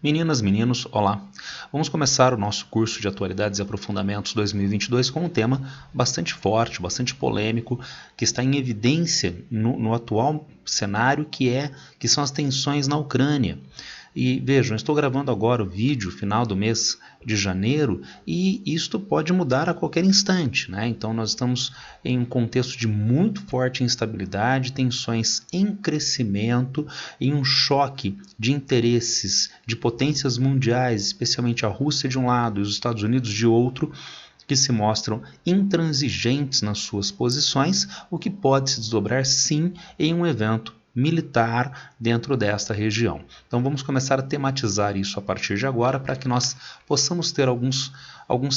Meninas, meninos, olá! Vamos começar o nosso curso de Atualidades e Aprofundamentos 2022 com um tema bastante forte, bastante polêmico, que está em evidência no atual cenário que são as tensões na Ucrânia. E vejam, estou gravando agora o vídeo final do mês de janeiro e isto pode mudar a qualquer instante, né? Então nós estamos em um contexto de muito forte instabilidade, tensões em crescimento, em um choque de interesses de potências mundiais, especialmente a Rússia de um lado e os Estados Unidos de outro, que se mostram intransigentes nas suas posições, o que pode se desdobrar sim em um evento militar dentro desta região. Então vamos começar a tematizar isso a partir de agora para que nós possamos ter alguns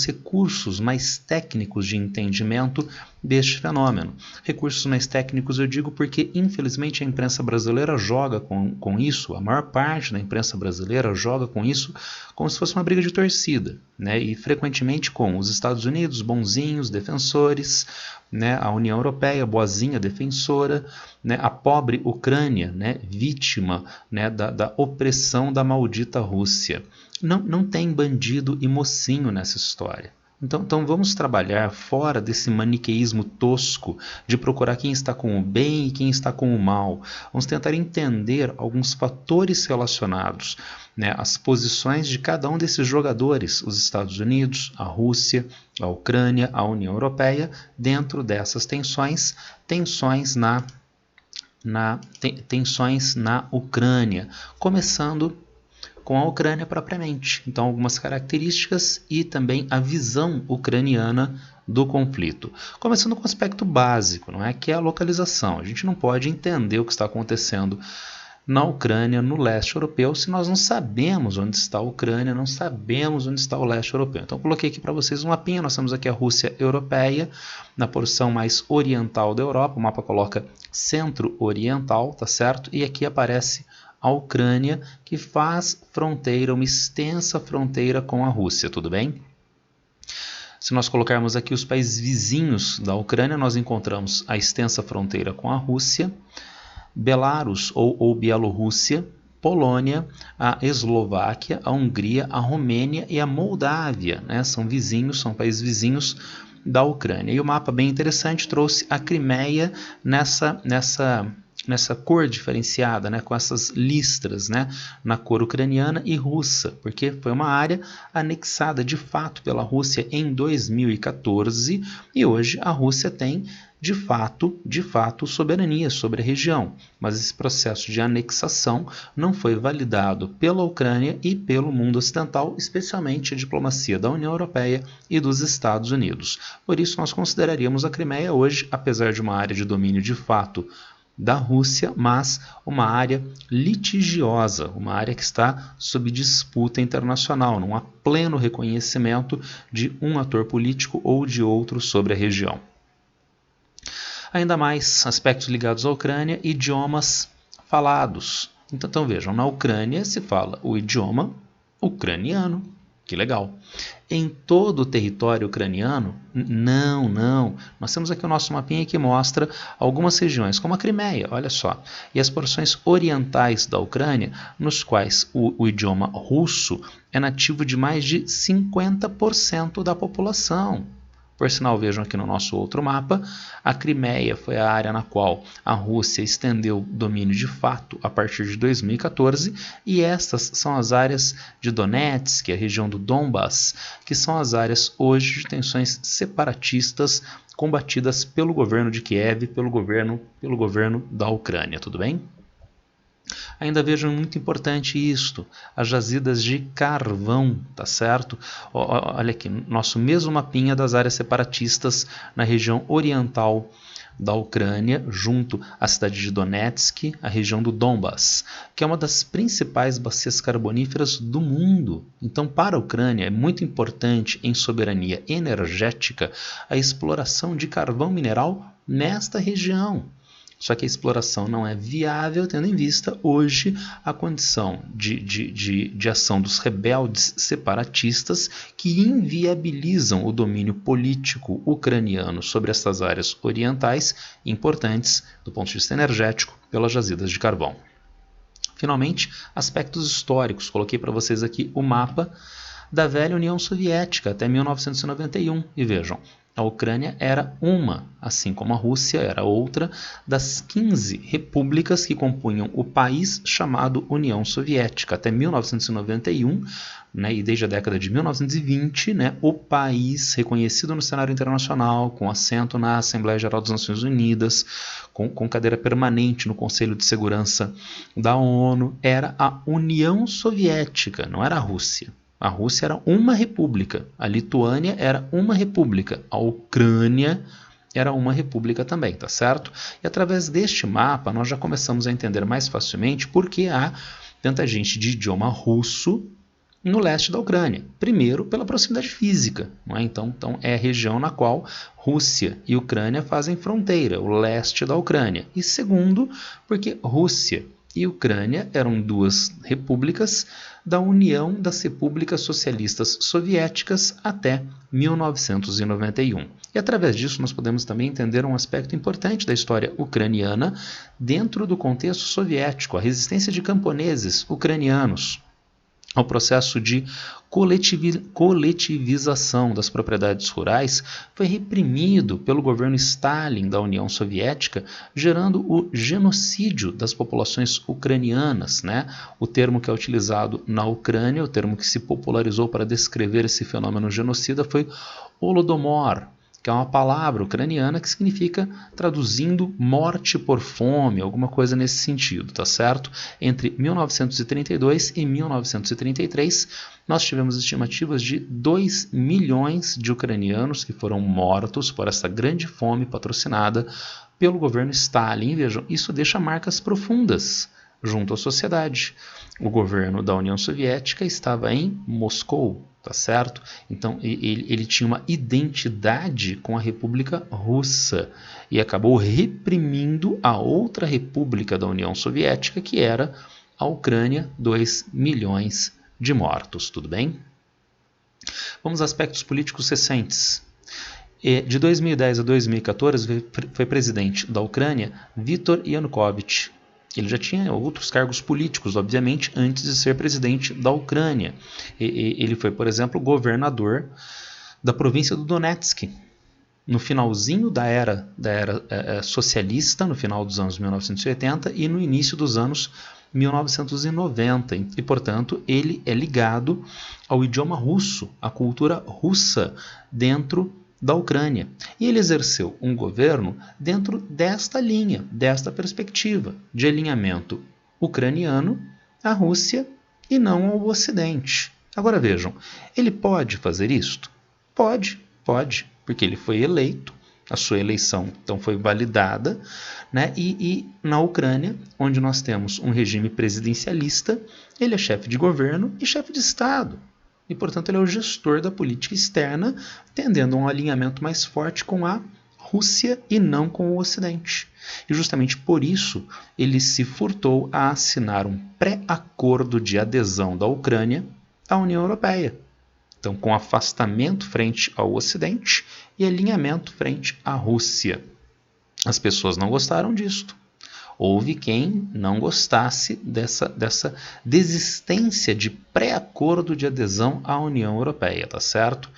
recursos mais técnicos de entendimento deste fenômeno. Recursos mais técnicos eu digo porque infelizmente a imprensa brasileira joga com isso, a maior parte da imprensa brasileira joga com isso como se fosse uma briga de torcida, né? E frequentemente com os Estados Unidos, bonzinhos, defensores, né? A União Europeia, boazinha, defensora, né? A pobre Ucrânia, né? Vítima, né? da opressão da maldita Rússia. Não tem bandido e mocinho nessa história. Então vamos trabalhar fora desse maniqueísmo tosco de procurar quem está com o bem e quem está com o mal. Vamos tentar entender alguns fatores relacionados, né, às posições de cada um desses jogadores, os Estados Unidos, a Rússia, a Ucrânia, a União Europeia, dentro dessas tensões na Ucrânia, começando com a Ucrânia propriamente. Então, algumas características e também a visão ucraniana do conflito. Começando com o aspecto básico, não é? Que é a localização. A gente não pode entender o que está acontecendo na Ucrânia, no leste europeu, se nós não sabemos onde está a Ucrânia, não sabemos onde está o leste europeu. Então, eu coloquei aqui para vocês um mapinha. Nós temos aqui a Rússia europeia, na porção mais oriental da Europa. O mapa coloca centro-oriental, tá certo? E aqui aparece a Ucrânia, que faz fronteira, uma extensa fronteira com a Rússia, tudo bem? Se nós colocarmos aqui os países vizinhos da Ucrânia, nós encontramos a extensa fronteira com a Rússia, Belarus ou Bielorrússia, Polônia, a Eslováquia, a Hungria, a Romênia e a Moldávia, né? São vizinhos, são países vizinhos da Ucrânia. E o mapa bem interessante trouxe a Crimeia nessa cor diferenciada, né, com essas listras, né, na cor ucraniana e russa, porque foi uma área anexada de fato pela Rússia em 2014 e hoje a Rússia tem de fato soberania sobre a região, mas esse processo de anexação não foi validado pela Ucrânia e pelo mundo ocidental, especialmente a diplomacia da União Europeia e dos Estados Unidos. Por isso nós consideraríamos a Crimeia hoje, apesar de uma área de domínio de fato da Rússia, mas uma área litigiosa, uma área que está sob disputa internacional, não há pleno reconhecimento de um ator político ou de outro sobre a região. Ainda mais aspectos ligados à Ucrânia, idiomas falados. Então vejam, na Ucrânia se fala o idioma ucraniano. Que legal. Em todo o território ucraniano, não. Nós temos aqui o nosso mapinha que mostra algumas regiões, como a Crimeia, olha só, e as porções orientais da Ucrânia, nos quais o idioma russo é nativo de mais de 50% da população. Por sinal, vejam aqui no nosso outro mapa, a Crimeia foi a área na qual a Rússia estendeu domínio de fato a partir de 2014 e estas são as áreas de Donetsk, a região do Donbas, que são as áreas hoje de tensões separatistas combatidas pelo governo de Kiev, pelo governo da Ucrânia, tudo bem? Ainda vejam muito importante isto, as jazidas de carvão, tá certo? Olha aqui, nosso mesmo mapinha das áreas separatistas na região oriental da Ucrânia, junto à cidade de Donetsk, a região do Donbas, que é uma das principais bacias carboníferas do mundo. Então, para a Ucrânia, é muito importante em soberania energética a exploração de carvão mineral nesta região. Só que a exploração não é viável, tendo em vista hoje a condição de ação dos rebeldes separatistas que inviabilizam o domínio político ucraniano sobre essas áreas orientais importantes do ponto de vista energético pelas jazidas de carvão. Finalmente, aspectos históricos. Coloquei para vocês aqui o mapa da velha União Soviética até 1991. E vejam, a Ucrânia era uma, assim como a Rússia era outra, das 15 repúblicas que compunham o país chamado União Soviética. Até 1991, né, e desde a década de 1920, né, o país reconhecido no cenário internacional, com assento na Assembleia Geral das Nações Unidas, com cadeira permanente no Conselho de Segurança da ONU, era a União Soviética, não era a Rússia. A Rússia era uma república, a Lituânia era uma república, a Ucrânia era uma república também, tá certo? E através deste mapa nós já começamos a entender mais facilmente por que há tanta gente de idioma russo no leste da Ucrânia. Primeiro, pela proximidade física, não é? Então é a região na qual Rússia e Ucrânia fazem fronteira, o leste da Ucrânia. E segundo, porque Rússia e Ucrânia eram duas repúblicas da União das Repúblicas Socialistas Soviéticas até 1991. E através disso nós podemos também entender um aspecto importante da história ucraniana dentro do contexto soviético, a resistência de camponeses ucranianos ao processo de coletivização das propriedades rurais foi reprimido pelo governo Stalin da União Soviética, gerando o genocídio das populações ucranianas, né? O termo que é utilizado na Ucrânia, o termo que se popularizou para descrever esse fenômeno genocida foi Holodomor, que é uma palavra ucraniana que significa, traduzindo, morte por fome, alguma coisa nesse sentido, tá certo? Entre 1932 e 1933, nós tivemos estimativas de 2 milhões de ucranianos que foram mortos por essa grande fome patrocinada pelo governo Stalin. Vejam, isso deixa marcas profundas junto à sociedade. O governo da União Soviética estava em Moscou, tá certo? Então ele tinha uma identidade com a República Russa e acabou reprimindo a outra república da União Soviética, que era a Ucrânia, 2 milhões de mortos, tudo bem? Vamos a aspectos políticos recentes. De 2010 a 2014 foi presidente da Ucrânia Viktor Yanukovych. Ele já tinha outros cargos políticos, obviamente, antes de ser presidente da Ucrânia. Ele foi, por exemplo, governador da província do Donetsk. No finalzinho da era socialista, no final dos anos 1980 e no início dos anos 1990. E, portanto, ele é ligado ao idioma russo, à cultura russa dentro da Ucrânia. E ele exerceu um governo dentro desta linha, desta perspectiva de alinhamento ucraniano à Rússia e não ao Ocidente. Agora vejam, ele pode fazer isto? Pode, porque ele foi eleito, a sua eleição então foi validada, né? E na Ucrânia, onde nós temos um regime presidencialista, ele é chefe de governo e chefe de Estado. E, portanto, ele é o gestor da política externa, tendendo a um alinhamento mais forte com a Rússia e não com o Ocidente. E justamente por isso ele se furtou a assinar um pré-acordo de adesão da Ucrânia à União Europeia. Então, com afastamento frente ao Ocidente e alinhamento frente à Rússia. As pessoas não gostaram disto. Houve quem não gostasse dessa desistência de pré-acordo de adesão à União Europeia, tá certo?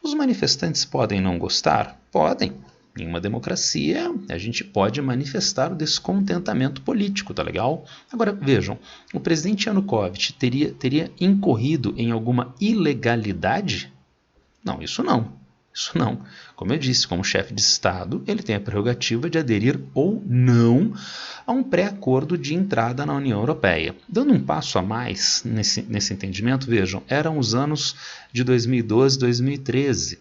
Os manifestantes podem não gostar? Podem. Em uma democracia, a gente pode manifestar o descontentamento político, tá legal? Agora, vejam, o presidente Yanukovych teria incorrido em alguma ilegalidade? Não, isso não. Isso não. Como eu disse, como chefe de Estado, ele tem a prerrogativa de aderir ou não a um pré-acordo de entrada na União Europeia. Dando um passo a mais nesse entendimento, vejam, eram os anos de 2012 e 2013.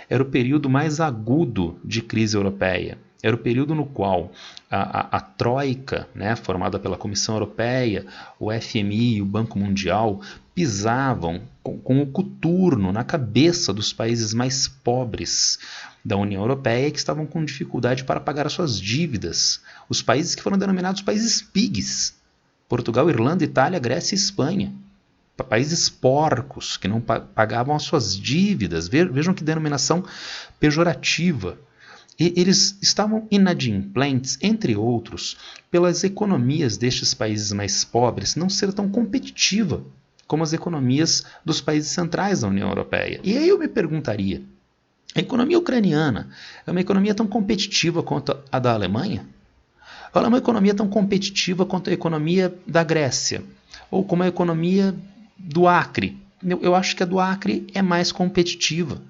Era o período mais agudo de crise europeia. Era o período no qual a Troika, né, formada pela Comissão Europeia, o FMI e o Banco Mundial, pisavam com o coturno na cabeça dos países mais pobres da União Europeia e que estavam com dificuldade para pagar as suas dívidas. Os países que foram denominados países PIGs. Portugal, Irlanda, Itália, Grécia e Espanha. Países porcos que não pagavam as suas dívidas. Vejam que denominação pejorativa. eles estavam inadimplentes, entre outros, pelas economias destes países mais pobres não ser tão competitiva como as economias dos países centrais da União Europeia. E aí eu me perguntaria, a economia ucraniana é uma economia tão competitiva quanto a da Alemanha? Ou ela é uma economia tão competitiva quanto a economia da Grécia? Ou como a economia do Acre? Eu acho que a do Acre é mais competitiva.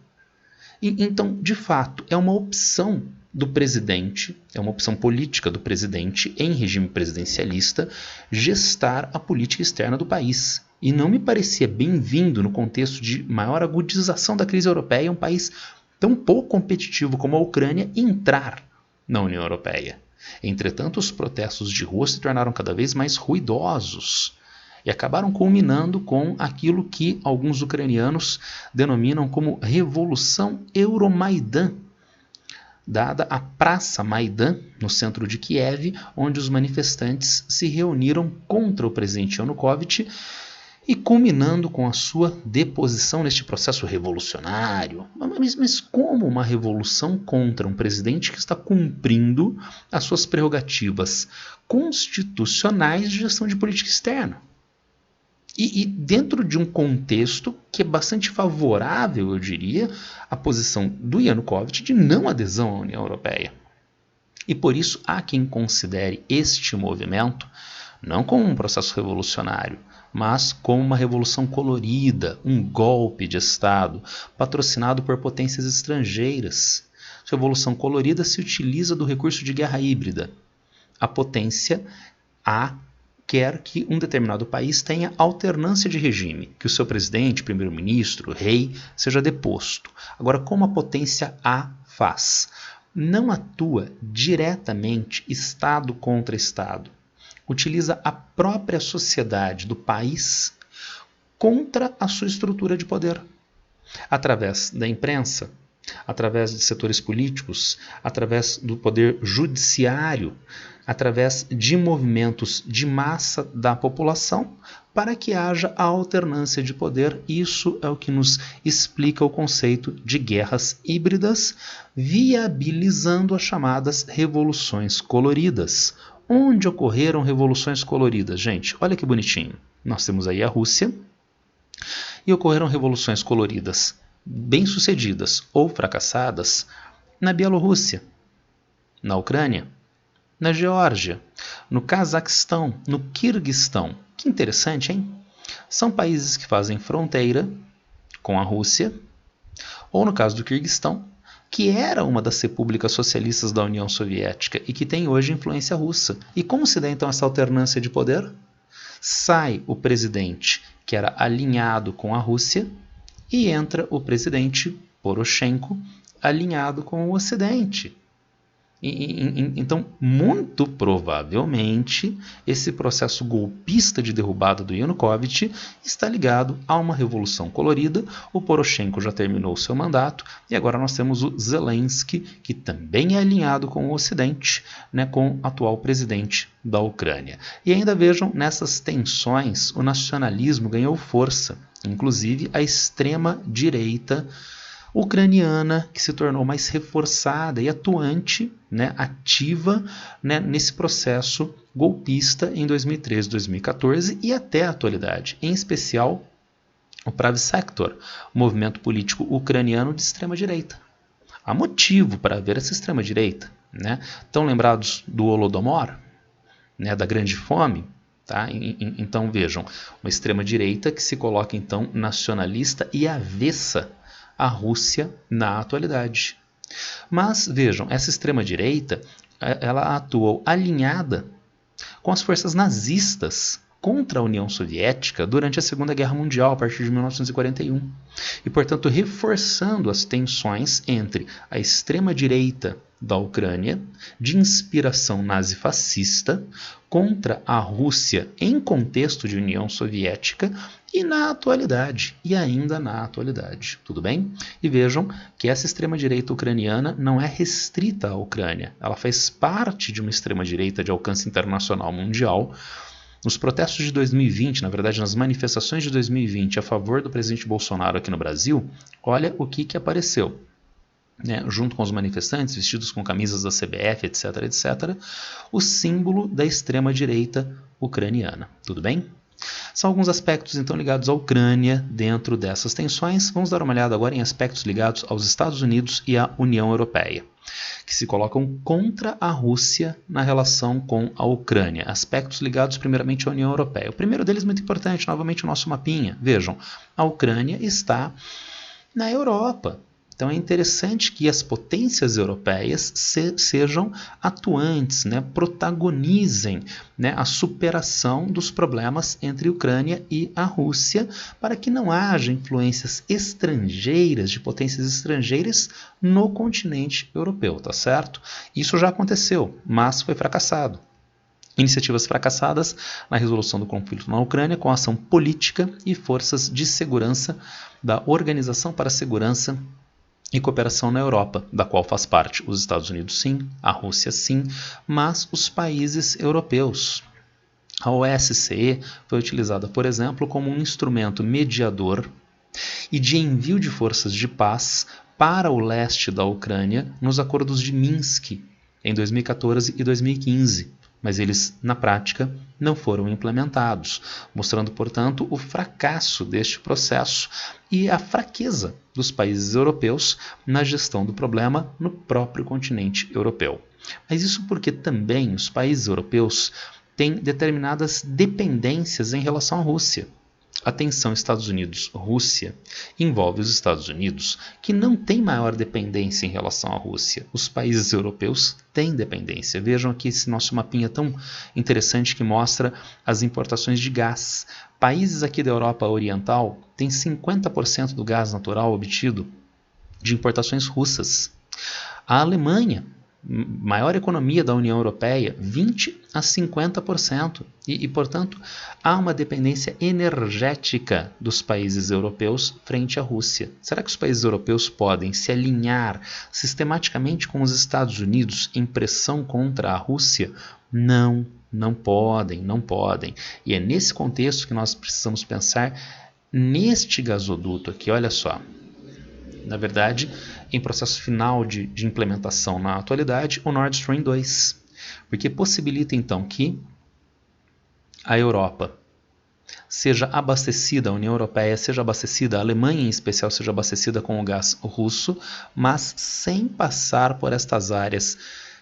Então, de fato, é uma opção do presidente, é uma opção política do presidente em regime presidencialista gestar a política externa do país. E não me parecia bem-vindo no contexto de maior agudização da crise europeia um país tão pouco competitivo como a Ucrânia entrar na União Europeia. Entretanto, os protestos de rua se tornaram cada vez mais ruidosos e acabaram culminando com aquilo que alguns ucranianos denominam como Revolução Euromaidan, dada a Praça Maidan, no centro de Kiev, onde os manifestantes se reuniram contra o presidente Yanukovych e culminando com a sua deposição neste processo revolucionário. Mas como uma revolução contra um presidente que está cumprindo as suas prerrogativas constitucionais de gestão de política externa? E dentro de um contexto que é bastante favorável, eu diria, à posição do Yanukovych de não adesão à União Europeia. E por isso há quem considere este movimento não como um processo revolucionário, mas como uma revolução colorida, um golpe de Estado, patrocinado por potências estrangeiras. Revolução colorida se utiliza do recurso de guerra híbrida. A potência A quer que um determinado país tenha alternância de regime, que o seu presidente, primeiro-ministro, rei, seja deposto. Agora, como a potência A faz? Não atua diretamente Estado contra Estado. Utiliza a própria sociedade do país contra a sua estrutura de poder. Através da imprensa, através de setores políticos, através do poder judiciário, através de movimentos de massa da população, para que haja a alternância de poder. Isso é o que nos explica o conceito de guerras híbridas, viabilizando as chamadas revoluções coloridas. Onde ocorreram revoluções coloridas? Gente, olha que bonitinho. Nós temos aí a Rússia e ocorreram revoluções coloridas bem-sucedidas ou fracassadas na Bielorrússia, na Ucrânia, na Geórgia, no Cazaquistão, no Quirguistão. Que interessante, hein? São países que fazem fronteira com a Rússia, ou no caso do Quirguistão, que era uma das repúblicas socialistas da União Soviética e que tem hoje influência russa. E como se dá então essa alternância de poder? Sai o presidente que era alinhado com a Rússia e entra o presidente Poroshenko alinhado com o Ocidente. Então, muito provavelmente, esse processo golpista de derrubada do Yanukovych está ligado a uma revolução colorida. O Poroshenko já terminou seu mandato e agora nós temos o Zelensky, que também é alinhado com o Ocidente, né, com o atual presidente da Ucrânia. E ainda vejam, nessas tensões, o nacionalismo ganhou força, inclusive a extrema-direita ucraniana, que se tornou mais reforçada e atuante, né, ativa, né, nesse processo golpista em 2013, 2014 e até a atualidade, em especial o Pravi Sector, o movimento político ucraniano de extrema-direita. Há motivo para haver essa extrema-direita, né? Estão lembrados do Holodomor, né, da Grande Fome? Tá? Então vejam, uma extrema-direita que se coloca então nacionalista e avessa a Rússia na atualidade. Mas vejam, essa extrema-direita ela atuou alinhada com as forças nazistas contra a União Soviética durante a Segunda Guerra Mundial, a partir de 1941. E, portanto, reforçando as tensões entre a extrema-direita da Ucrânia, de inspiração nazifascista, contra a Rússia em contexto de União Soviética e na atualidade, e ainda na atualidade, tudo bem? E vejam que essa extrema-direita ucraniana não é restrita à Ucrânia, ela faz parte de uma extrema-direita de alcance internacional mundial. Nos protestos de 2020, na verdade nas manifestações de 2020 a favor do presidente Bolsonaro aqui no Brasil, olha o que apareceu. né, junto com os manifestantes vestidos com camisas da CBF, etc, etc, o símbolo da extrema-direita ucraniana. Tudo bem? São alguns aspectos então ligados à Ucrânia dentro dessas tensões. Vamos dar uma olhada agora em aspectos ligados aos Estados Unidos e à União Europeia, que se colocam contra a Rússia na relação com a Ucrânia. Aspectos ligados primeiramente à União Europeia. O primeiro deles muito importante, novamente o nosso mapinha. Vejam, a Ucrânia está na Europa. Então é interessante que as potências europeias sejam atuantes, né, protagonizem, né, a superação dos problemas entre a Ucrânia e a Rússia, para que não haja influências estrangeiras, de potências estrangeiras no continente europeu, tá certo? Isso já aconteceu, mas foi fracassado. Iniciativas fracassadas na resolução do conflito na Ucrânia com a ação política e forças de segurança da Organização para a Segurança e Cooperação na Europa, da qual faz parte os Estados Unidos sim, a Rússia sim, mas os países europeus. A OSCE foi utilizada, por exemplo, como um instrumento mediador e de envio de forças de paz para o leste da Ucrânia nos acordos de Minsk em 2014 e 2015. Mas eles, na prática, não foram implementados, mostrando, portanto, o fracasso deste processo e a fraqueza dos países europeus na gestão do problema no próprio continente europeu. Mas isso porque também os países europeus têm determinadas dependências em relação à Rússia. A tensão Estados Unidos-Rússia envolve os Estados Unidos, que não tem maior dependência em relação à Rússia. Os países europeus têm dependência. Vejam aqui esse nosso mapinha tão interessante que mostra as importações de gás. Países aqui da Europa Oriental têm 50% do gás natural obtido de importações russas. A Alemanha, maior economia da União Europeia, 20% a 50%. E, portanto, há uma dependência energética dos países europeus frente à Rússia. Será que os países europeus podem se alinhar sistematicamente com os Estados Unidos em pressão contra a Rússia? Não, não podem, não podem. E é nesse contexto que nós precisamos pensar neste gasoduto aqui, olha só. Na verdade, em processo final de implementação na atualidade, o Nord Stream 2, porque possibilita então que a Europa seja abastecida, a União Europeia seja abastecida, a Alemanha em especial seja abastecida com o gás russo, mas sem passar por estas áreas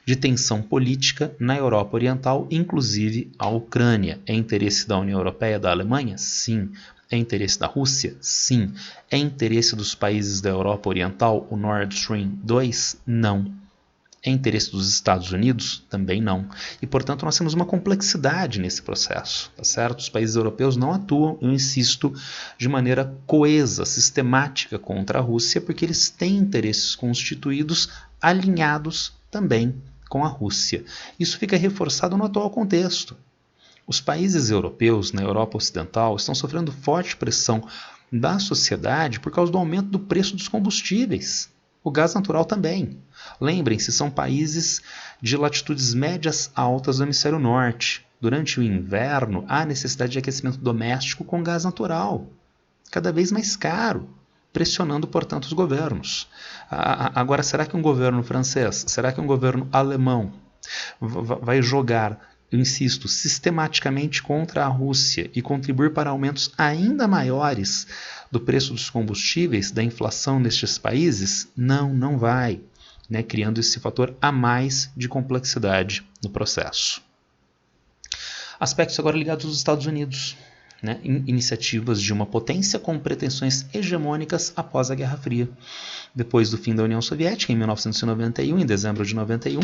de tensão política na Europa Oriental, inclusive a Ucrânia. É interesse da União Europeia, da Alemanha? Sim. É interesse da Rússia? Sim. É interesse dos países da Europa Oriental, o Nord Stream 2? Não. É interesse dos Estados Unidos? Também não. E, portanto, nós temos uma complexidade nesse processo, tá certo? Os países europeus não atuam, eu insisto, de maneira coesa, sistemática contra a Rússia, porque eles têm interesses constituídos alinhados também com a Rússia. Isso fica reforçado no atual contexto. Os países europeus, na Europa Ocidental, estão sofrendo forte pressão da sociedade por causa do aumento do preço dos combustíveis. O gás natural também. Lembrem-se, são países de latitudes médias altas do hemisfério norte. Durante o inverno, há necessidade de aquecimento doméstico com gás natural, cada vez mais caro, pressionando, portanto, os governos. Agora, será que um governo francês, será que um governo alemão vai jogar, eu insisto, sistematicamente contra a Rússia e contribuir para aumentos ainda maiores do preço dos combustíveis, da inflação nestes países? Não, não vai, né, criando esse fator a mais de complexidade no processo. Aspectos agora ligados aos Estados Unidos, né, iniciativas de uma potência com pretensões hegemônicas após a Guerra Fria. Depois do fim da União Soviética, em 1991, em dezembro de 91,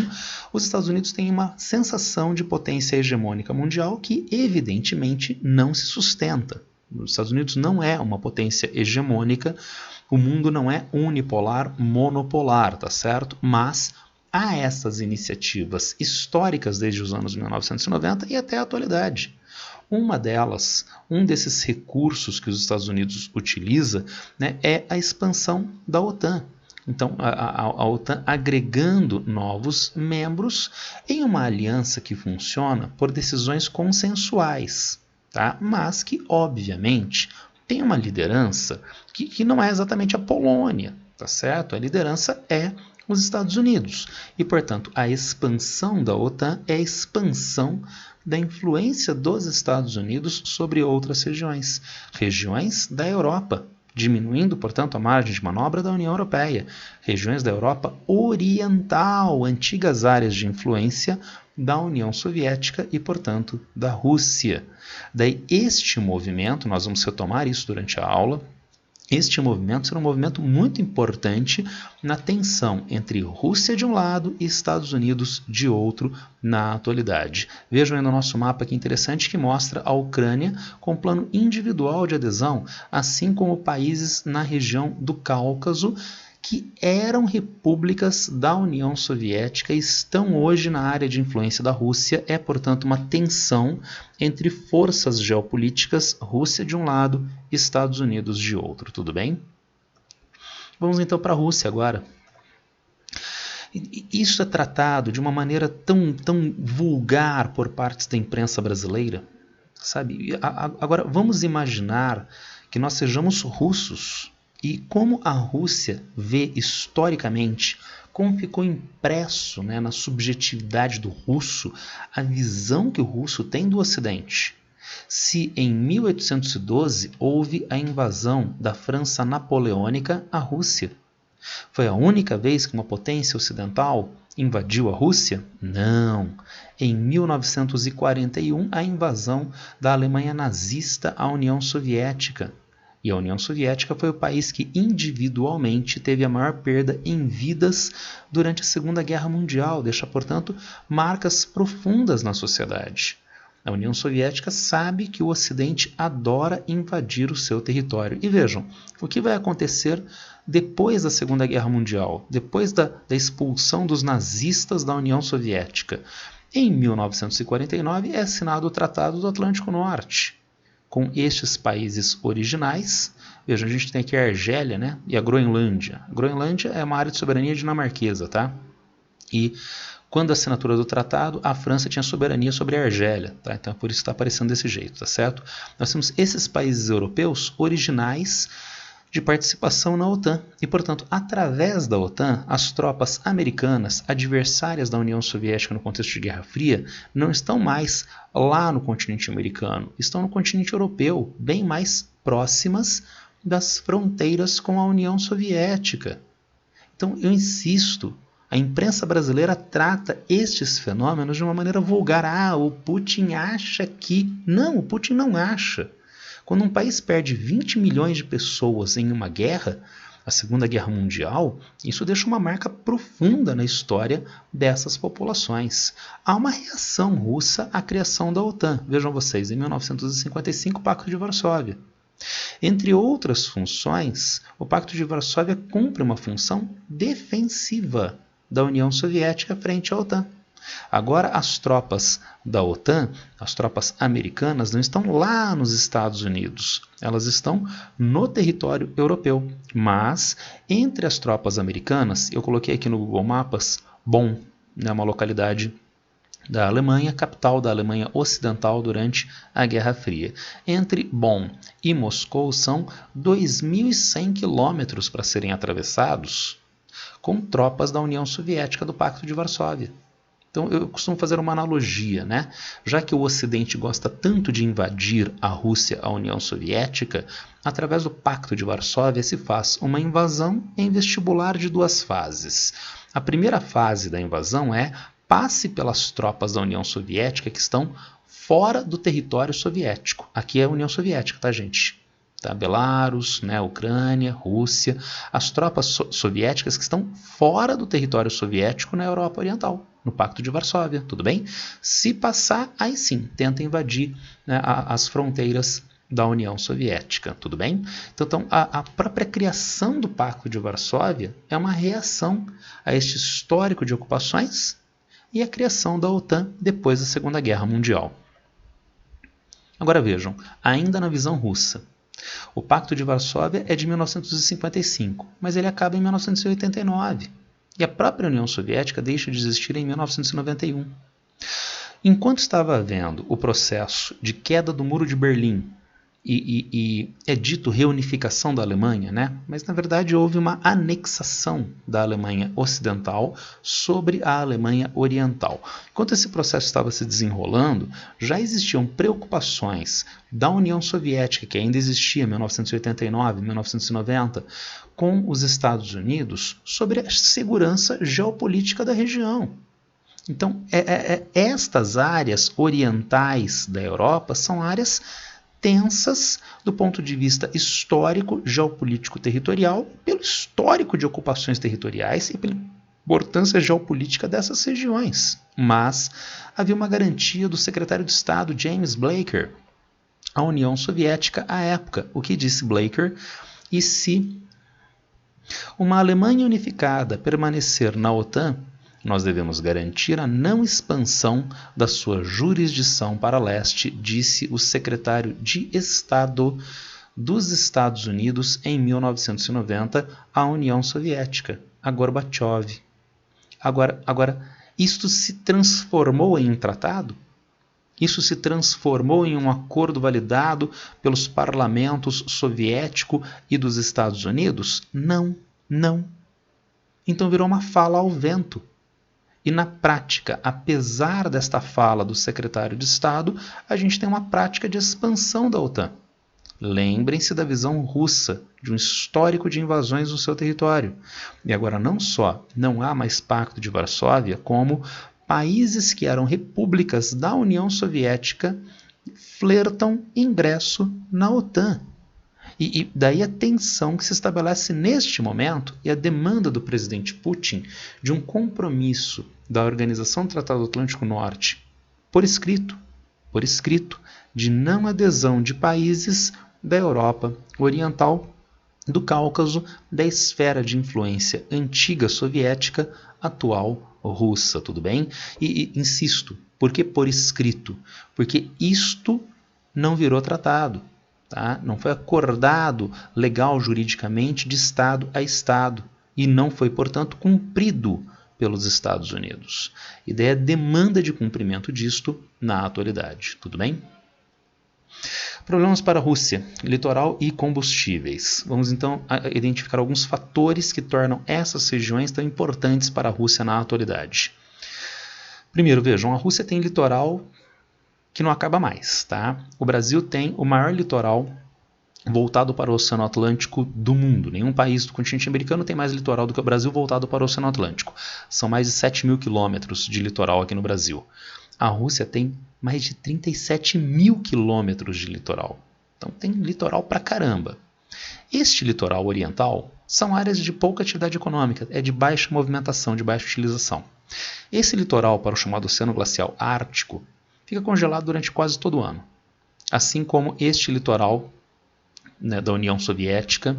os Estados Unidos têm uma sensação de potência hegemônica mundial que, evidentemente, não se sustenta. Os Estados Unidos não é uma potência hegemônica, o mundo não é unipolar, monopolar, tá certo? Mas há essas iniciativas históricas desde os anos 1990 e até a atualidade. Uma delas, um desses recursos que os Estados Unidos utiliza, né, é a expansão da OTAN. Então, a OTAN agregando novos membros em uma aliança que funciona por decisões consensuais, tá? Mas que, obviamente, tem uma liderança que não é exatamente a Polônia, tá certo? A liderança é os Estados Unidos. E, portanto, a expansão da OTAN é a expansão da influência dos Estados Unidos sobre outras regiões, regiões da Europa, diminuindo, portanto, a margem de manobra da União Europeia, regiões da Europa Oriental, antigas áreas de influência da União Soviética e, portanto, da Rússia. Daí, este movimento, nós vamos retomar isso durante a aula, este movimento será um movimento muito importante na tensão entre Rússia de um lado e Estados Unidos de outro na atualidade. Vejam aí no nosso mapa que interessante que mostra a Ucrânia com plano individual de adesão, assim como países na região do Cáucaso que eram repúblicas da União Soviética e estão hoje na área de influência da Rússia. É, portanto, uma tensão entre forças geopolíticas, Rússia de um lado, Estados Unidos de outro. Tudo bem? Vamos então para a Rússia agora. Isso é tratado de uma maneira tão vulgar por parte da imprensa brasileira, sabe? Agora, vamos imaginar que nós sejamos russos. E como a Rússia vê historicamente, como ficou impresso, né, na subjetividade do russo, a visão que o russo tem do Ocidente. Se em 1812 houve a invasão da França napoleônica à Rússia, foi a única vez que uma potência ocidental invadiu a Rússia? Não. Em 1941, a invasão da Alemanha nazista à União Soviética. E a União Soviética foi o país que individualmente teve a maior perda em vidas durante a Segunda Guerra Mundial, deixa, portanto, marcas profundas na sociedade. A União Soviética sabe que o Ocidente adora invadir o seu território. E vejam, o que vai acontecer depois da Segunda Guerra Mundial, depois da expulsão dos nazistas da União Soviética? Em 1949 é assinado o Tratado do Atlântico Norte. Com estes países originais, veja, a gente tem aqui a Argélia, né, e a Groenlândia. A Groenlândia é uma área de soberania dinamarquesa, tá? E quando a assinatura do tratado, a França tinha soberania sobre a Argélia, tá? Então é por isso que está aparecendo desse jeito, tá certo? Nós temos esses países europeus originais de participação na OTAN. E, portanto, através da OTAN, as tropas americanas, adversárias da União Soviética no contexto de Guerra Fria, não estão mais lá no continente americano, estão no continente europeu, bem mais próximas das fronteiras com a União Soviética. Então, eu insisto, a imprensa brasileira trata estes fenômenos de uma maneira vulgar. O Putin acha que... Não, o Putin não acha. Quando um país perde 20 milhões de pessoas em uma guerra, a Segunda Guerra Mundial, isso deixa uma marca profunda na história dessas populações. Há uma reação russa à criação da OTAN. Vejam vocês, em 1955, o Pacto de Varsóvia. Entre outras funções, o Pacto de Varsóvia cumpre uma função defensiva da União Soviética frente à OTAN. Agora, as tropas da OTAN, as tropas americanas, não estão lá nos Estados Unidos. Elas estão no território europeu. Mas, entre as tropas americanas, eu coloquei aqui no Google Maps, Bonn, né, uma localidade da Alemanha, capital da Alemanha Ocidental durante a Guerra Fria. Entre Bonn e Moscou são 2.100 quilômetros para serem atravessados com tropas da União Soviética do Pacto de Varsóvia. Então eu costumo fazer uma analogia, né? Já que o Ocidente gosta tanto de invadir a Rússia, a União Soviética, através do Pacto de Varsóvia se faz uma invasão em vestibular de duas fases. A primeira fase da invasão é passe pelas tropas da União Soviética que estão fora do território soviético. Aqui é a União Soviética, tá, gente? Tá? Belarus, né, Ucrânia, Rússia, as tropas soviéticas que estão fora do território soviético na Europa Oriental, no Pacto de Varsóvia, tudo bem? Se passar, aí sim, tenta invadir, né, as fronteiras da União Soviética, tudo bem? Então a própria criação do Pacto de Varsóvia é uma reação a este histórico de ocupações e a criação da OTAN depois da Segunda Guerra Mundial. Agora vejam, ainda na visão russa, o Pacto de Varsóvia é de 1955, mas ele acaba em 1989. E a própria União Soviética deixa de existir em 1991. Enquanto estava havendo o processo de queda do Muro de Berlim e é dito reunificação da Alemanha, né? Mas na verdade houve uma anexação da Alemanha Ocidental sobre a Alemanha Oriental. Enquanto esse processo estava se desenrolando, já existiam preocupações da União Soviética, que ainda existia em 1989, 1990, com os Estados Unidos sobre a segurança geopolítica da região. Então, estas áreas orientais da Europa são áreas tensas do ponto de vista histórico, geopolítico, territorial, pelo histórico de ocupações territoriais e pela importância geopolítica dessas regiões. Mas havia uma garantia do secretário de Estado James Blaker à União Soviética à época. O que disse Blaker? E se uma Alemanha unificada permanecer na OTAN, nós devemos garantir a não expansão da sua jurisdição para leste, disse o secretário de Estado dos Estados Unidos em 1990 à União Soviética, a Gorbachev. Agora, isto se transformou em um tratado? Isso se transformou em um acordo validado pelos parlamentos soviético e dos Estados Unidos? Não. Então virou uma fala ao vento. E na prática, apesar desta fala do secretário de Estado, a gente tem uma prática de expansão da OTAN. Lembrem-se da visão russa, de um histórico de invasões no seu território. E agora não só não há mais Pacto de Varsóvia, como países que eram repúblicas da União Soviética flertam ingresso na OTAN. E daí a tensão que se estabelece neste momento e a demanda do presidente Putin de um compromisso da Organização do Tratado Atlântico Norte por escrito, de não adesão de países da Europa Oriental, do Cáucaso, da esfera de influência antiga soviética, atual russa, tudo bem? E insisto, por que por escrito? Porque isto não virou tratado. Tá? Não foi acordado legal juridicamente de Estado a Estado e não foi, portanto, cumprido pelos Estados Unidos. E daí a demanda de cumprimento disto na atualidade. Tudo bem? Problemas para a Rússia, litoral e combustíveis. Vamos então identificar alguns fatores que tornam essas regiões tão importantes para a Rússia na atualidade. Primeiro, vejam, a Rússia tem litoral que não acaba mais, tá? O Brasil tem o maior litoral voltado para o Oceano Atlântico do mundo. Nenhum país do continente americano tem mais litoral do que o Brasil voltado para o Oceano Atlântico. São mais de 7 mil quilômetros de litoral aqui no Brasil. A Rússia tem mais de 37 mil quilômetros de litoral. Então tem litoral pra caramba. Este litoral oriental são áreas de pouca atividade econômica, é de baixa movimentação, de baixa utilização. Esse litoral para o chamado Oceano Glacial Ártico fica congelado durante quase todo o ano. Assim como este litoral, né, da União Soviética,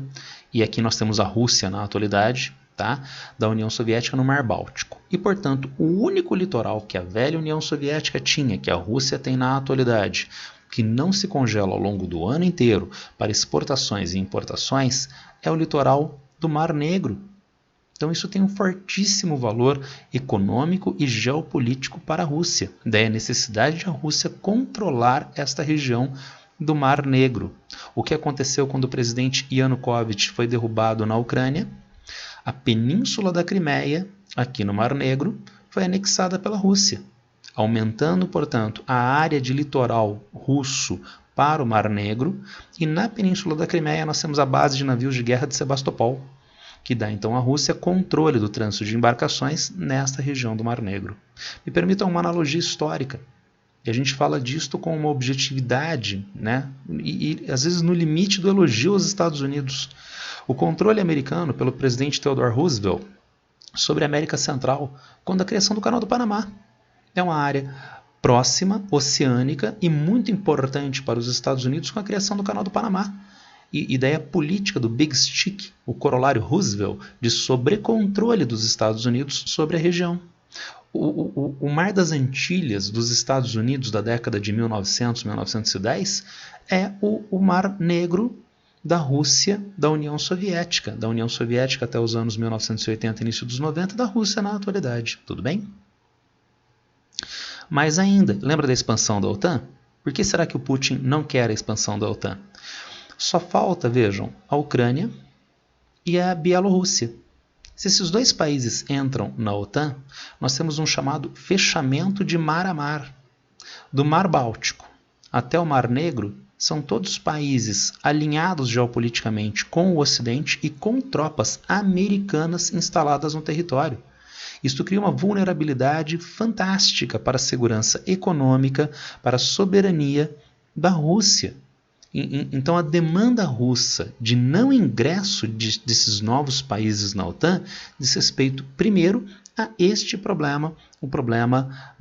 e aqui nós temos a Rússia na atualidade, tá, da União Soviética no Mar Báltico. E, portanto, o único litoral que a velha União Soviética tinha, que a Rússia tem na atualidade, que não se congela ao longo do ano inteiro para exportações e importações, é o litoral do Mar Negro. Então isso tem um fortíssimo valor econômico e geopolítico para a Rússia. Daí a necessidade de a Rússia controlar esta região do Mar Negro. O que aconteceu quando o presidente Yanukovych foi derrubado na Ucrânia? A península da Crimeia, aqui no Mar Negro, foi anexada pela Rússia, aumentando, portanto, a área de litoral russo para o Mar Negro, e na península da Crimeia nós temos a base de navios de guerra de Sebastopol, que dá então à Rússia controle do trânsito de embarcações nesta região do Mar Negro. Me permitam uma analogia histórica. E a gente fala disto com uma objetividade, né? E às vezes no limite do elogio aos Estados Unidos. O controle americano pelo presidente Theodore Roosevelt sobre a América Central, quando a criação do Canal do Panamá. É uma área próxima, oceânica e muito importante para os Estados Unidos com a criação do Canal do Panamá. E daí a política do Big Stick, o corolário Roosevelt, de sobrecontrole dos Estados Unidos sobre a região. O Mar das Antilhas dos Estados Unidos da década de 1900, 1910 é o Mar Negro da Rússia, da União Soviética até os anos 1980, início dos 90, da Rússia na atualidade. Tudo bem? Mais ainda, lembra da expansão da OTAN? Por que será que o Putin não quer a expansão da OTAN? Só falta, vejam, a Ucrânia e a Bielorrússia. Se esses dois países entram na OTAN, nós temos um chamado fechamento de mar a mar. Do Mar Báltico até o Mar Negro, são todos países alinhados geopoliticamente com o Ocidente e com tropas americanas instaladas no território. Isto cria uma vulnerabilidade fantástica para a segurança econômica, para a soberania da Rússia. Então a demanda russa de não ingresso desses novos países na OTAN diz respeito, primeiro, a este problema, o problema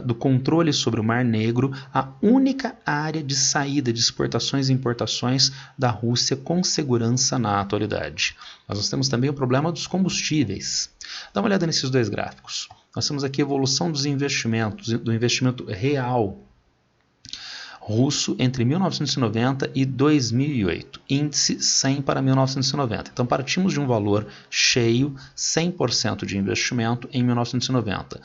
do controle sobre o Mar Negro, a única área de saída de exportações e importações da Rússia com segurança na atualidade. Mas nós temos também o problema dos combustíveis. Dá uma olhada nesses dois gráficos. Nós temos aqui a evolução dos investimentos, do investimento real russo entre 1990 e 2008, índice 100 para 1990. Então partimos de um valor cheio, 100% de investimento em 1990.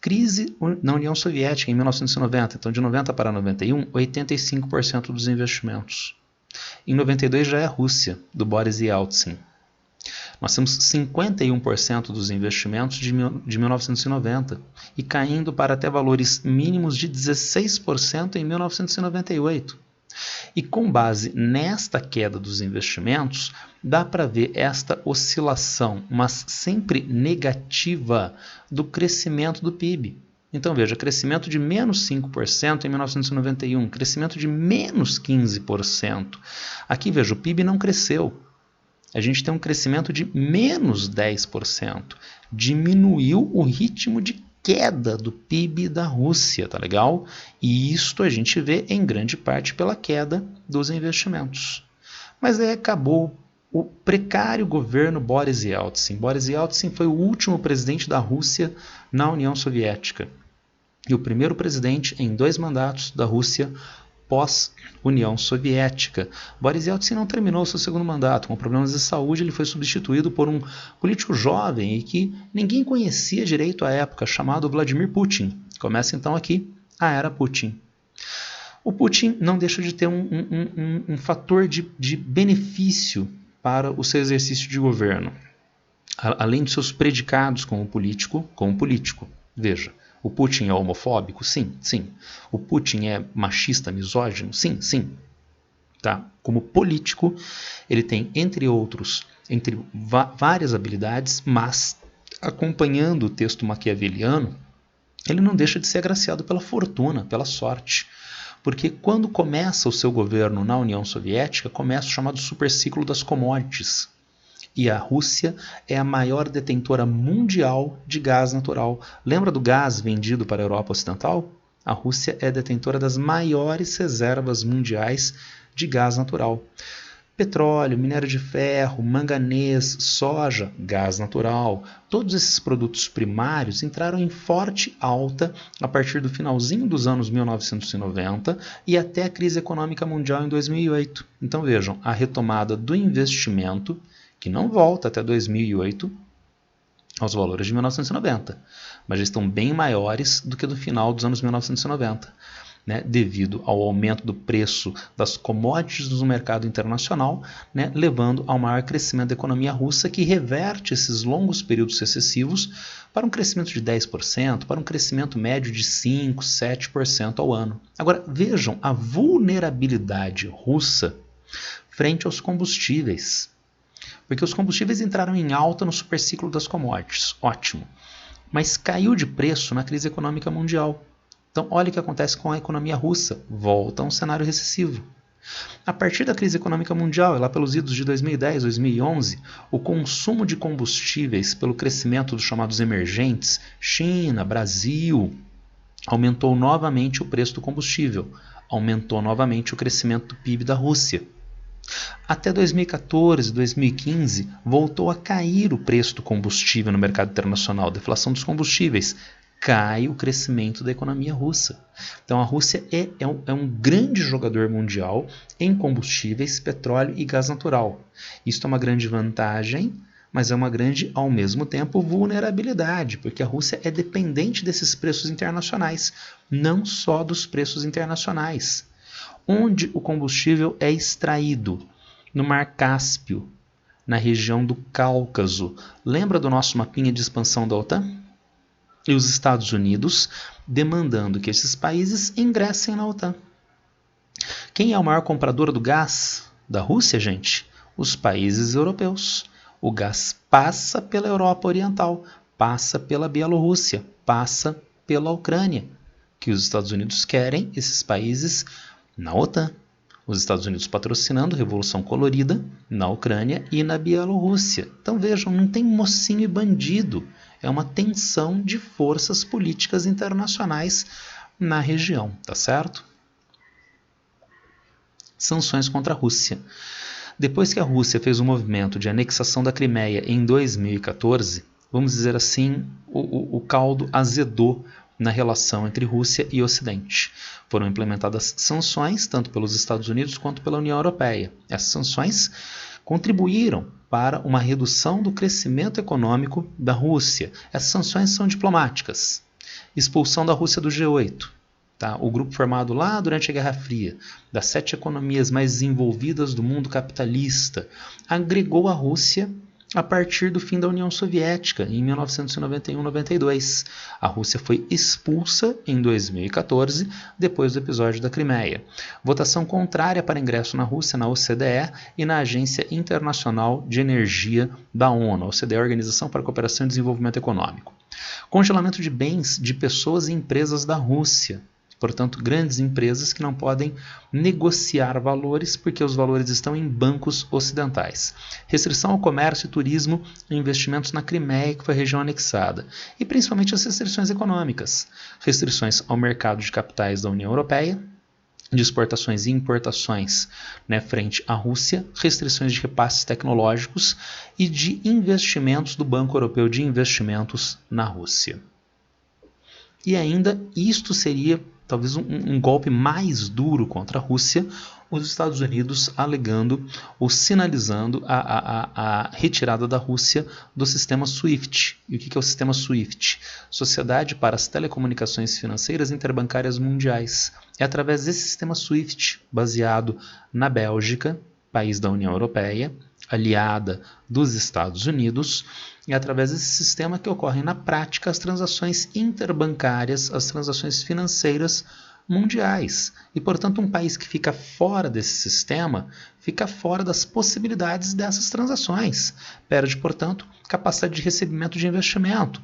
Crise na União Soviética em 1990, então de 90 para 91, 85% dos investimentos. Em 92 já é a Rússia, do Boris Yeltsin. Nós temos 51% dos investimentos de 1990 e caindo para até valores mínimos de 16% em 1998. E com base nesta queda dos investimentos, dá para ver esta oscilação, mas sempre negativa, do crescimento do PIB. Então veja, crescimento de menos 5% em 1991, crescimento de menos 15%. Aqui veja, o PIB não cresceu. A gente tem um crescimento de menos 10%. Diminuiu o ritmo de queda do PIB da Rússia, tá legal? E isto a gente vê em grande parte pela queda dos investimentos. Mas aí acabou o precário governo Boris Yeltsin. Boris Yeltsin foi o último presidente da Rússia na União Soviética. E o primeiro presidente em 2 mandatos da Rússia pós-União Soviética. Boris Yeltsin não terminou seu segundo mandato. Com problemas de saúde, ele foi substituído por um político jovem e que ninguém conhecia direito à época, chamado Vladimir Putin. Começa então aqui a era Putin. O Putin não deixa de ter um fator de benefício para o seu exercício de governo. Além de seus predicados como político. Veja, o Putin é homofóbico? Sim, sim. O Putin é machista, misógino? Sim, sim. Tá? Como político, ele tem, entre várias habilidades, mas, acompanhando o texto maquiaveliano, ele não deixa de ser agraciado pela fortuna, pela sorte. Porque quando começa o seu governo na União Soviética, começa o chamado superciclo das commodities. E a Rússia é a maior detentora mundial de gás natural. Lembra do gás vendido para a Europa Ocidental? A Rússia é detentora das maiores reservas mundiais de gás natural. Petróleo, minério de ferro, manganês, soja, gás natural. Todos esses produtos primários entraram em forte alta a partir do finalzinho dos anos 1990 e até a crise econômica mundial em 2008. Então vejam, a retomada do investimento, que não volta até 2008 aos valores de 1990, mas já estão bem maiores do que do final dos anos 1990, né, devido ao aumento do preço das commodities no mercado internacional, né, levando ao maior crescimento da economia russa, que reverte esses longos períodos recessivos para um crescimento de 10%, para um crescimento médio de 5%, 7% ao ano. Agora, vejam a vulnerabilidade russa frente aos combustíveis. Porque os combustíveis entraram em alta no superciclo das commodities, ótimo, mas caiu de preço na crise econômica mundial. Então olha o que acontece com a economia russa, volta a um cenário recessivo. A partir da crise econômica mundial, lá pelos idos de 2010, 2011, o consumo de combustíveis pelo crescimento dos chamados emergentes, China, Brasil, aumentou novamente o preço do combustível, aumentou novamente o crescimento do PIB da Rússia. Até 2014, 2015, voltou a cair o preço do combustível no mercado internacional, deflação dos combustíveis, cai o crescimento da economia russa. Então a Rússia é um grande jogador mundial em combustíveis, petróleo e gás natural. Isso é uma grande vantagem, mas é uma grande, ao mesmo tempo, vulnerabilidade, porque a Rússia é dependente desses preços internacionais, não só dos preços internacionais. Onde o combustível é extraído? No Mar Cáspio, na região do Cáucaso. Lembra do nosso mapinha de expansão da OTAN? E os Estados Unidos demandando que esses países ingressem na OTAN. Quem é o maior comprador do gás da Rússia, gente? Os países europeus. O gás passa pela Europa Oriental, passa pela Bielorrússia, passa pela Ucrânia, que os Estados Unidos querem esses países na OTAN. Os Estados Unidos patrocinando Revolução Colorida na Ucrânia e na Bielorrússia. Então vejam, não tem mocinho e bandido. É uma tensão de forças políticas internacionais na região, tá certo? Sanções contra a Rússia. Depois que a Rússia fez o movimento de anexação da Crimeia em 2014, vamos dizer assim, o caldo azedou na relação entre Rússia e Ocidente. Foram implementadas sanções, tanto pelos Estados Unidos quanto pela União Europeia. Essas sanções contribuíram para uma redução do crescimento econômico da Rússia. Essas sanções são diplomáticas. Expulsão da Rússia do G8. Tá? O grupo formado lá durante a Guerra Fria, das 7 economias mais desenvolvidas do mundo capitalista, agregou a Rússia a partir do fim da União Soviética, em 1991-92. A Rússia foi expulsa em 2014, depois do episódio da Crimeia. Votação contrária para ingresso na Rússia na OCDE e na Agência Internacional de Energia da ONU, a OCDE é a Organização para a Cooperação e Desenvolvimento Econômico. Congelamento de bens de pessoas e empresas da Rússia. Portanto, grandes empresas que não podem negociar valores porque os valores estão em bancos ocidentais. Restrição ao comércio e turismo e investimentos na Crimeia, que foi a região anexada. E principalmente as restrições econômicas. Restrições ao mercado de capitais da União Europeia, de exportações e importações, frente à Rússia, restrições de repasses tecnológicos e de investimentos do Banco Europeu de Investimentos na Rússia. E ainda isto seria talvez um golpe mais duro contra a Rússia, os Estados Unidos alegando ou sinalizando a retirada da Rússia do sistema SWIFT. E o que é o sistema SWIFT? Sociedade para as Telecomunicações Financeiras Interbancárias Mundiais. É através desse sistema SWIFT, baseado na Bélgica, país da União Europeia, aliada dos Estados Unidos, e através desse sistema que ocorrem na prática as transações interbancárias, as transações financeiras mundiais. E, portanto, um país que fica fora desse sistema fica fora das possibilidades dessas transações. Perde, portanto, capacidade de recebimento de investimento.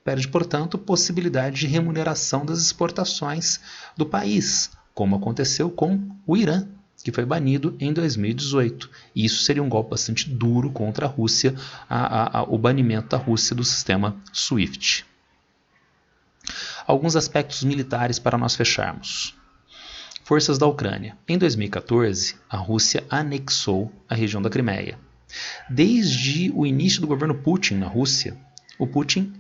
Perde, portanto, possibilidade de remuneração das exportações do país, como aconteceu com o Irã, que foi banido em 2018. E isso seria um golpe bastante duro contra a Rússia, o banimento da Rússia do sistema SWIFT. Alguns aspectos militares para nós fecharmos. Forças da Ucrânia. Em 2014, a Rússia anexou a região da Crimeia. Desde o início do governo Putin na Rússia, o Putin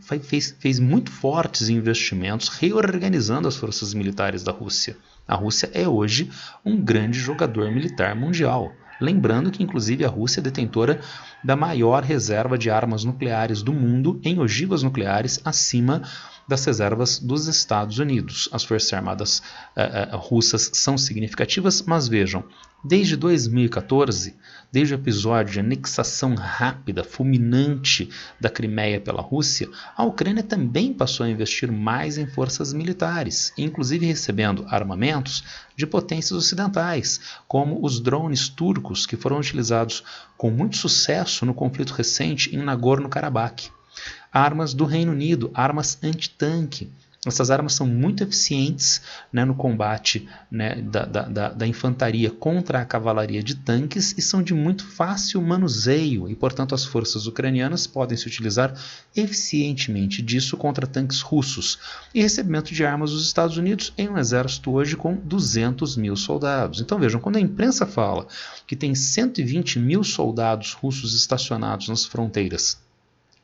fez muito fortes investimentos reorganizando as forças militares da Rússia. A Rússia é hoje um grande jogador militar mundial. Lembrando que, inclusive, a Rússia é detentora da maior reserva de armas nucleares do mundo em ogivas nucleares, acima das reservas dos Estados Unidos. As Forças Armadas russas são significativas, mas vejam, desde 2014, desde o episódio de anexação rápida, fulminante da Crimeia pela Rússia, a Ucrânia também passou a investir mais em forças militares, inclusive recebendo armamentos de potências ocidentais, como os drones turcos que foram utilizados com muito sucesso no conflito recente em Nagorno-Karabakh. Armas do Reino Unido, armas antitanque. Essas armas são muito eficientes no combate da infantaria contra a cavalaria de tanques e são de muito fácil manuseio e, portanto, as forças ucranianas podem se utilizar eficientemente disso contra tanques russos. E recebimento de armas dos Estados Unidos em um exército hoje com 200 mil soldados. Então vejam, quando a imprensa fala que tem 120 mil soldados russos estacionados nas fronteiras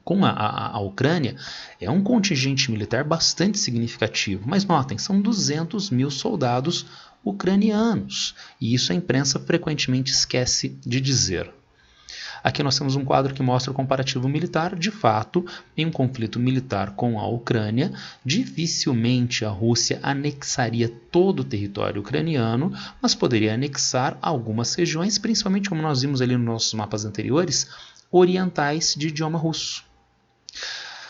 com a Ucrânia, é um contingente militar bastante significativo. Mas notem, são 200 mil soldados ucranianos. E isso a imprensa frequentemente esquece de dizer. Aqui nós temos um quadro que mostra o comparativo militar. De fato, em um conflito militar com a Ucrânia, dificilmente a Rússia anexaria todo o território ucraniano, mas poderia anexar algumas regiões, principalmente como nós vimos ali nos nossos mapas anteriores, orientais de idioma russo.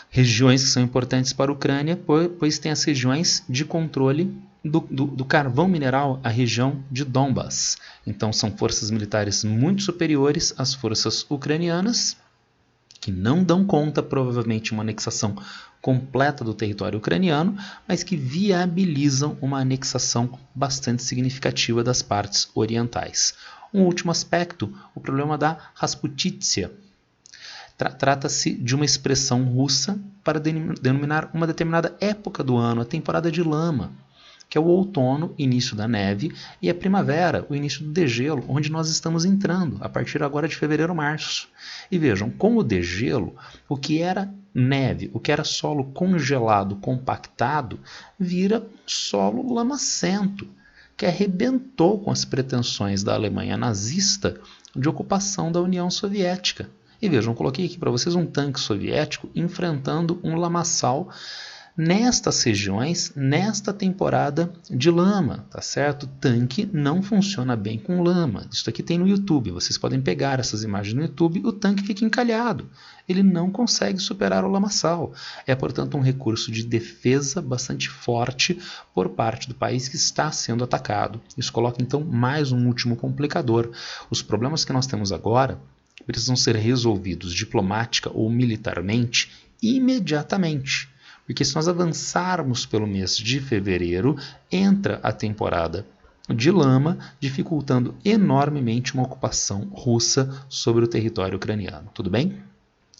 Regiões que são importantes para a Ucrânia, pois tem as regiões de controle do carvão mineral, a região de Donbas. Então são forças militares muito superiores às forças ucranianas, que não dão conta, provavelmente, uma anexação completa do território ucraniano, mas que viabilizam uma anexação bastante significativa das partes orientais. Um último aspecto, o problema da Rasputitsia. Trata-se de uma expressão russa para denominar uma determinada época do ano, a temporada de lama, que é o outono, início da neve, e a primavera, o início do degelo, onde nós estamos entrando, a partir agora de fevereiro a março. E vejam, com o degelo, o que era neve, o que era solo congelado, compactado, vira solo lamacento, que arrebentou com as pretensões da Alemanha nazista de ocupação da União Soviética. E vejam, coloquei aqui para vocês um tanque soviético enfrentando um lamaçal nestas regiões, nesta temporada de lama, tá certo? O tanque não funciona bem com lama. Isso aqui tem no YouTube, vocês podem pegar essas imagens no YouTube, o tanque fica encalhado. Ele não consegue superar o lamaçal. É, portanto, um recurso de defesa bastante forte por parte do país que está sendo atacado. Isso coloca, então, mais um último complicador. Os problemas que nós temos agora precisam ser resolvidos diplomática ou militarmente imediatamente. Porque se nós avançarmos pelo mês de fevereiro, entra a temporada de lama, dificultando enormemente uma ocupação russa sobre o território ucraniano. Tudo bem?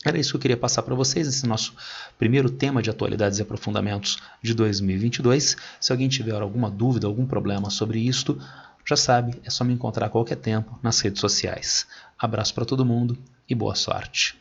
Era isso que eu queria passar para vocês, esse nosso primeiro tema de atualidades e aprofundamentos de 2022. Se alguém tiver alguma dúvida, algum problema sobre isto, já sabe, é só me encontrar a qualquer tempo nas redes sociais. Abraço para todo mundo e boa sorte.